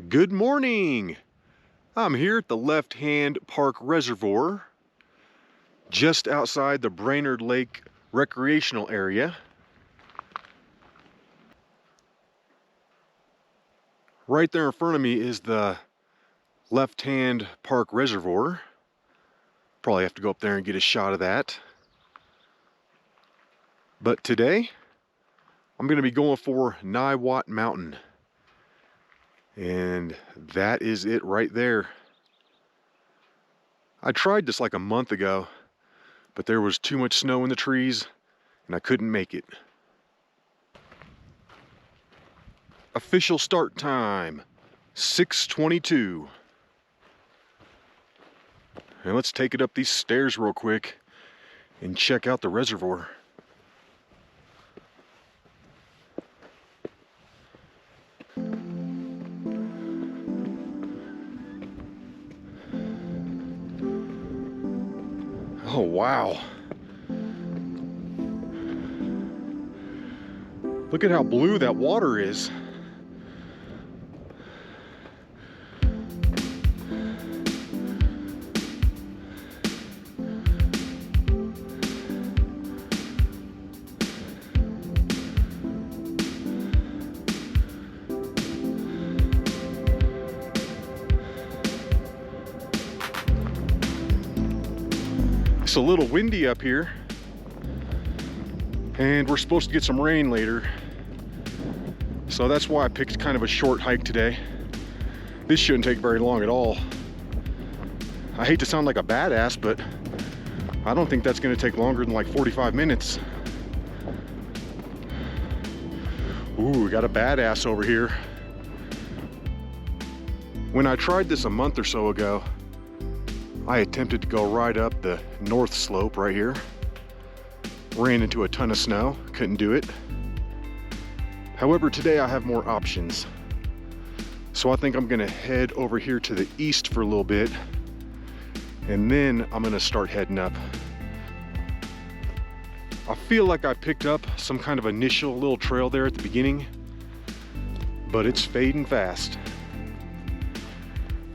Good morning! I'm here at the Left Hand Park Reservoir, just outside the Brainerd Lake recreational area. Right there in front of me is the Left Hand Park Reservoir. Probably have to go up there and get a shot of that. But today, I'm going to be going for Niwot Mountain. And that is it right there. I tried this like a month ago, but there was too much snow in the trees and I couldn't make it. Official start time, 6:22. And let's take it up these stairs real quick and check out the reservoir. Oh, wow. Look at how blue that water is. It's a little windy up here, and we're supposed to get some rain later, so that's why I picked kind of a short hike today. This shouldn't take very long at all. I hate to sound like a badass, but I don't think that's going to take longer than like 45 minutes. Ooh, we got a badass over here. When I tried this a month or so ago, I attempted to go right up the north slope right here. Ran into a ton of snow, couldn't do it. However, today I have more options. So I think I'm gonna head over here to the east for a little bit, and then I'm gonna start heading up. I feel like I picked up some kind of initial little trail there at the beginning, but it's fading fast.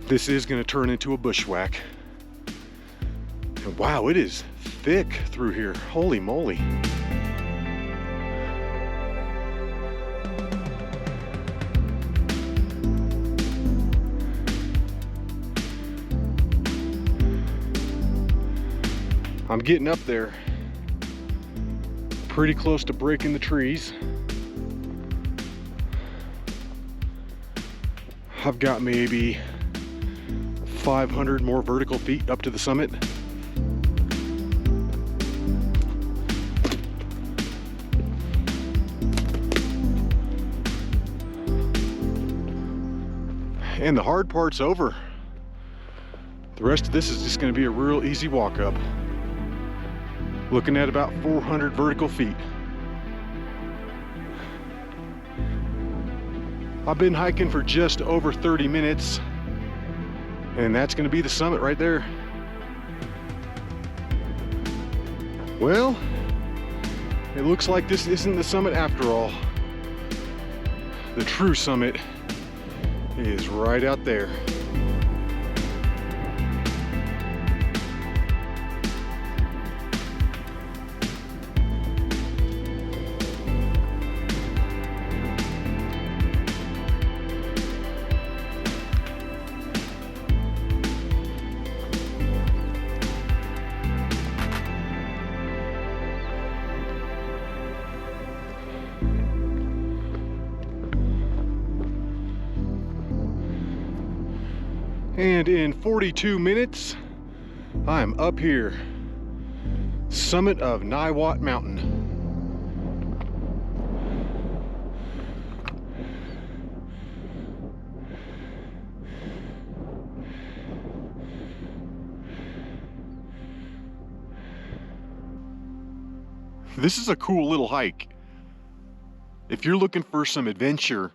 This is gonna turn into a bushwhack. Wow, it is thick through here. Holy moly. I'm getting up there. Pretty close to breaking the trees. I've got maybe 500 more vertical feet up to the summit. And the hard part's over. The rest of this is just going to be a real easy walk up. Looking at about 400 vertical feet. I've been hiking for just over 30 minutes, and that's going to be the summit right there. Well, it looks like this isn't the summit after all. The true summit is right out there. And in 42 minutes, I'm up here, summit of Niwot Mountain. This is a cool little hike. If you're looking for some adventure,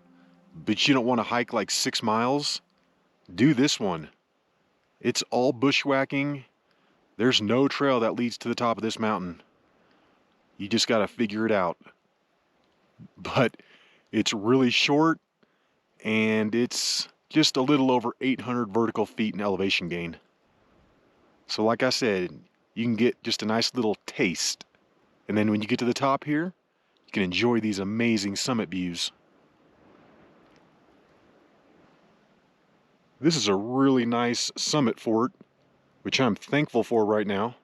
but you don't want to hike like 6 miles, do this one. It's all bushwhacking. There's no trail that leads to the top of this mountain. You just got to figure it out. But it's really short and it's just a little over 800 vertical feet in elevation gain. So like I said, you can get just a nice little taste. And then when you get to the top here, you can enjoy these amazing summit views. This is a really nice summit fort, which I'm thankful for right now,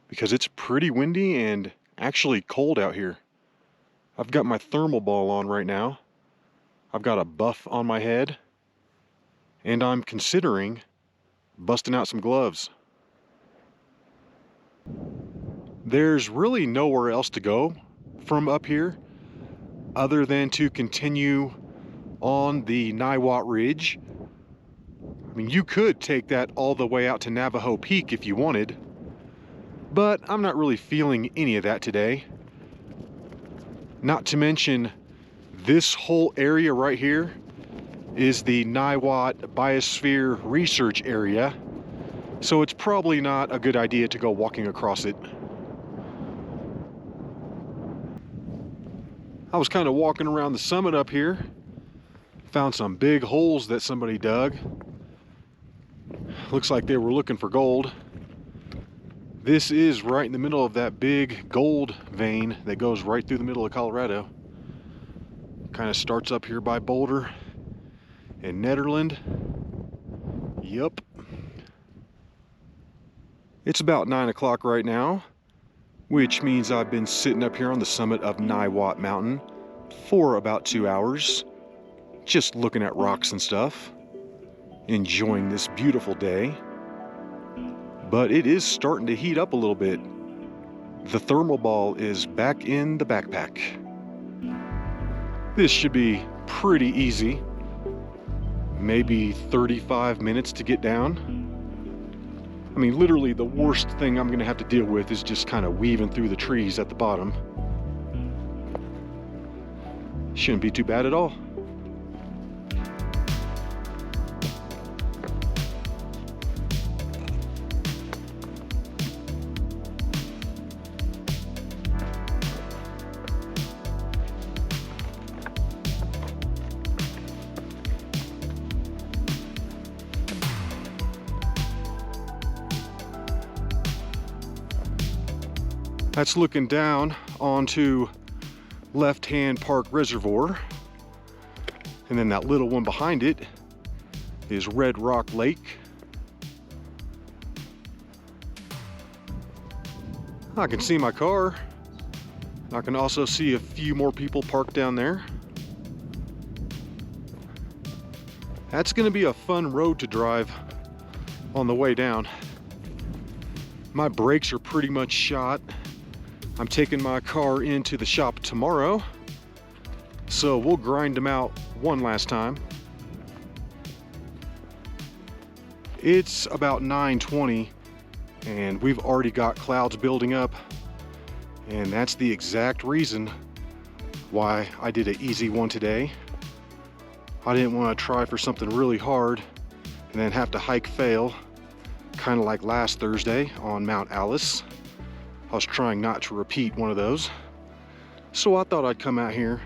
because it's pretty windy and actually cold out here. I've got my thermal ball on right now. I've got a buff on my head, and I'm considering busting out some gloves. There's really nowhere else to go from up here other than to continue on the Niwot Ridge. I mean, you could take that all the way out to Navajo Peak if you wanted, but I'm not really feeling any of that today. Not to mention, this whole area right here is the Niwot Biosphere Research Area, so it's probably not a good idea to go walking across it. I was kind of walking around the summit up here, found some big holes that somebody dug. Looks like they were looking for gold. This is right in the middle of that big gold vein that goes right through the middle of Colorado. Kind of starts up here by Boulder and Nederland. Yup. It's about 9 o'clock right now, which means I've been sitting up here on the summit of Niwot Mountain for about 2 hours, just looking at rocks and stuff, enjoying this beautiful day. But it is starting to heat up a little bit. The thermal ball is back in the backpack. This should be pretty easy. Maybe 35 minutes to get down. I mean, literally the worst thing I'm gonna have to deal with is just kind of weaving through the trees at the bottom. Shouldn't be too bad at all. That's looking down onto Left-Hand Park Reservoir. And then that little one behind it is Red Rock Lake. I can see my car. I can also see a few more people parked down there. That's gonna be a fun road to drive on the way down. My brakes are pretty much shot. I'm taking my car into the shop tomorrow, so we'll grind them out one last time. It's about 9:20 and we've already got clouds building up, and that's the exact reason why I did an easy one today. I didn't want to try for something really hard and then have to hike fail, kind of like last Thursday on Mount Alice. I was trying not to repeat one of those. So I thought I'd come out here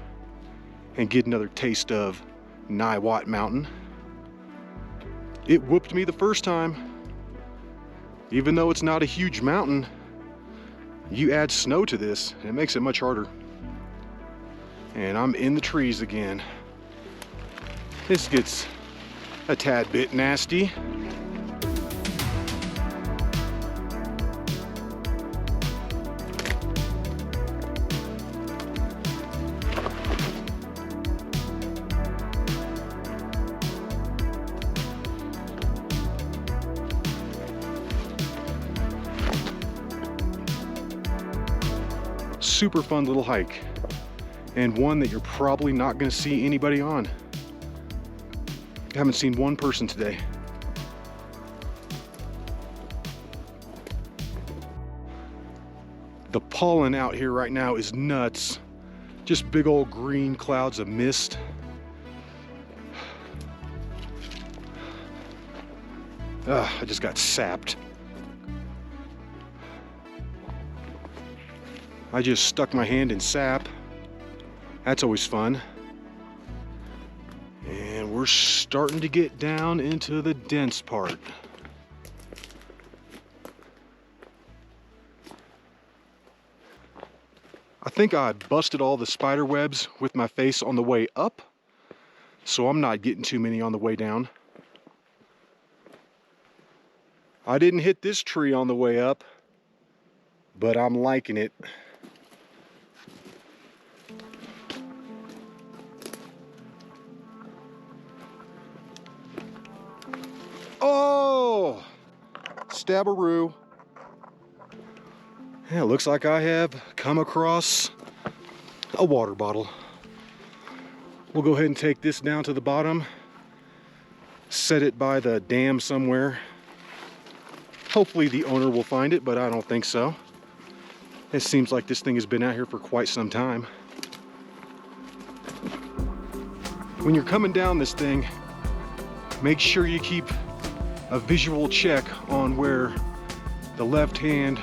and get another taste of Niwot Mountain. It whooped me the first time. Even though it's not a huge mountain, you add snow to this and it makes it much harder. And I'm in the trees again. This gets a tad bit nasty. Super fun little hike, and one that you're probably not going to see anybody on. I haven't seen one person today. The pollen out here right now is nuts. Just big old green clouds of mist. I just got sapped. I just stuck my hand in sap. That's always fun. And we're starting to get down into the dense part. I think I busted all the spider webs with my face on the way up, so I'm not getting too many on the way down. I didn't hit this tree on the way up, but I'm liking it. Oh, stabberoo. Yeah, it looks like I have come across a water bottle. We'll go ahead and take this down to the bottom, set it by the dam somewhere. Hopefully the owner will find it, but I don't think so. It seems like this thing has been out here for quite some time. When you're coming down this thing, make sure you keep a visual check on where the left-hand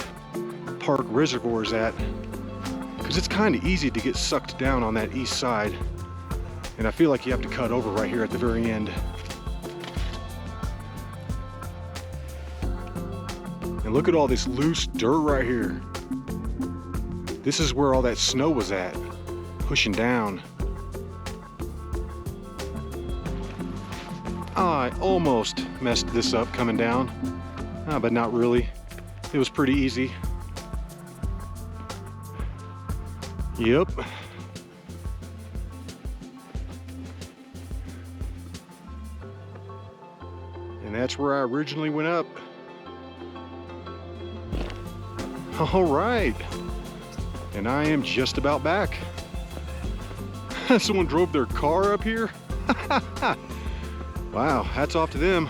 park reservoir is at, because it's kind of easy to get sucked down on that east side, and I feel like you have to cut over right here at the very end. And look at all this loose dirt right here. This is where all that snow was at, pushing down. I almost messed this up coming down, but not really. It was pretty easy. Yep. And that's where I originally went up. All right. And I am just about back. Someone drove their car up here? Wow, hats off to them.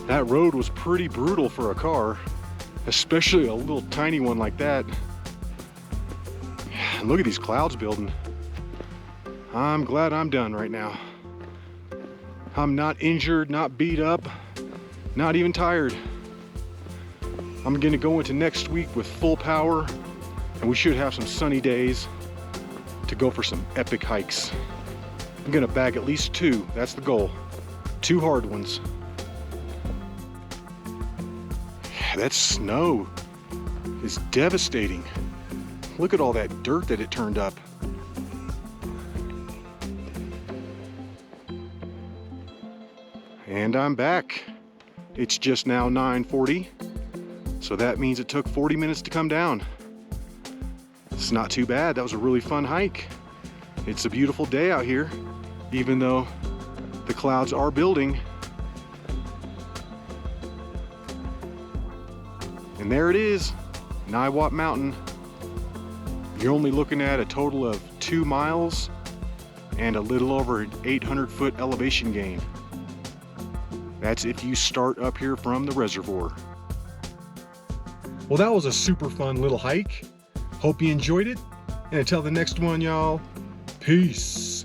That road was pretty brutal for a car, especially a little tiny one like that. And look at these clouds building. I'm glad I'm done right now. I'm not injured, not beat up, not even tired. I'm gonna go into next week with full power, and we should have some sunny days to go for some epic hikes. I'm gonna bag at least 2, that's the goal. 2 hard ones. That snow is devastating. Look at all that dirt that it turned up. And I'm back. It's just now 9:40, so that means it took 40 minutes to come down. It's not too bad. That was a really fun hike. It's a beautiful day out here, even though the clouds are building. And there it is, Niwot Mountain. You're only looking at a total of 2 miles and a little over an 800-foot elevation gain. That's if you start up here from the reservoir. Well, that was a super fun little hike. Hope you enjoyed it. And until the next one, y'all, peace.